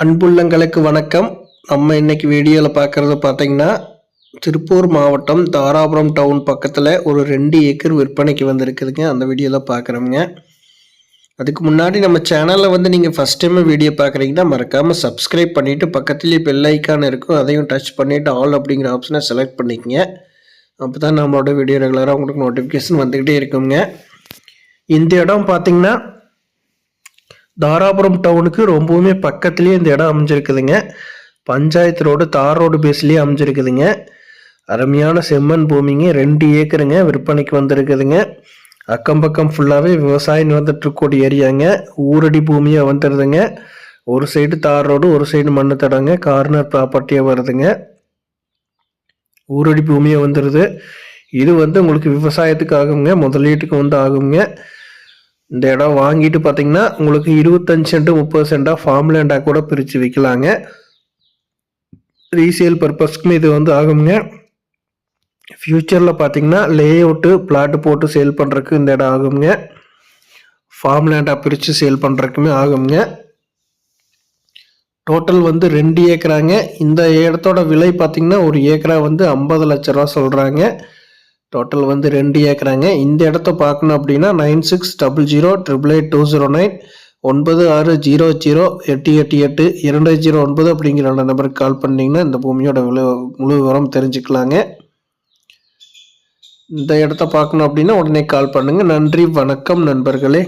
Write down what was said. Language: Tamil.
அன்புள்ளங்களுக்கு வணக்கம். நம்ம இன்னைக்கு வீடியோவில் பார்க்குறது பார்த்தீங்கன்னா, திருப்பூர் மாவட்டம் தாராபுரம் டவுன் பக்கத்தில் ஒரு 2 ஏக்கர் விற்பனைக்கு வந்திருக்குதுங்க. அந்த வீடியோவில் பார்க்குறோங்க. அதுக்கு முன்னாடி நம்ம சேனலில் வந்து நீங்கள் ஃபஸ்ட் டைம் வீடியோ பார்க்குறீங்கன்னா மறக்காமல் சப்ஸ்கிரைப் பண்ணிவிட்டு பக்கத்துலேயே பெல் ஐக்கான் இருக்கும், அதையும் டச் பண்ணிவிட்டு ஆல் அப்படிங்கிற ஆப்ஷனை செலக்ட் பண்ணிக்கங்க. அப்போ தான் நம்மளோட வீடியோ ரெகுலராக உங்களுக்கு நோட்டிஃபிகேஷன் வந்துக்கிட்டே இருக்குங்க. இந்த இடம் பார்த்தீங்கன்னா தாராபுரம் டவுனுக்கு ரொம்பவுமே பக்கத்துலேயே இந்த இடம் அமைஞ்சிருக்குதுங்க. பஞ்சாயத்து ரோடு, தார் ரோடு பேஸ்லேயே அமைஞ்சிருக்குதுங்க. அருமையான செம்மண் பூமிங்க, 2 ஏக்கருங்க விற்பனைக்கு வந்திருக்குதுங்க. அக்கம் பக்கம் ஃபுல்லாகவே விவசாயம் வந்துட்டு இருக்கக்கூடிய ஏரியாங்க. ஊரடி பூமியாக வந்துடுதுங்க. ஒரு சைடு தார் ரோடு, ஒரு சைடு மண்ணு தடங்க, கார்னர் ப்ராப்பர்ட்டியாக வருதுங்க. ஊரடி பூமியாக வந்துடுது. இது வந்து உங்களுக்கு விவசாயத்துக்கு ஆகுங்க, முதலீட்டுக்கு வந்து ஆகுங்க. இந்த இடம் வாங்கிட்டு பார்த்தீங்கன்னா உங்களுக்கு 25 சென்ட் 30 சென்டாக ஃபார்ம் லேண்டாக கூட பிரித்து விற்கலாங்க. ரீசேல் பர்பஸ்க்குமே இது வந்து ஆகுங்க. ஃப்யூச்சரில் பார்த்தீங்கன்னா லே அவுட்டு பிளாட்டு போட்டு சேல் பண்ணுறதுக்கு இந்த இடம் ஆகுங்க. ஃபார்ம் லேண்டாக பிரித்து சேல் பண்ணுறதுக்குமே ஆகுங்க. டோட்டல் வந்து 2 ஏக்கராங்க. இந்த இடத்தோட விலை பார்த்தீங்கன்னா ஒரு ஏக்கரா வந்து 50 லட்ச ரூபா சொல்கிறாங்க. டோட்டல் வந்து 2 ஏக்கராங்க. இந்த இடத்த பார்க்கணும் அப்படின்னா 9600888209 9600888209 அப்படிங்கிற நம்பருக்கு கால் பண்ணிங்கன்னா இந்த பூமியோட முழு விவரம் தெரிஞ்சுக்கலாங்க. இந்த இடத்த பார்க்கணும் அப்படின்னா உடனே கால் பண்ணுங்கள். நன்றி, வணக்கம் நண்பர்களே.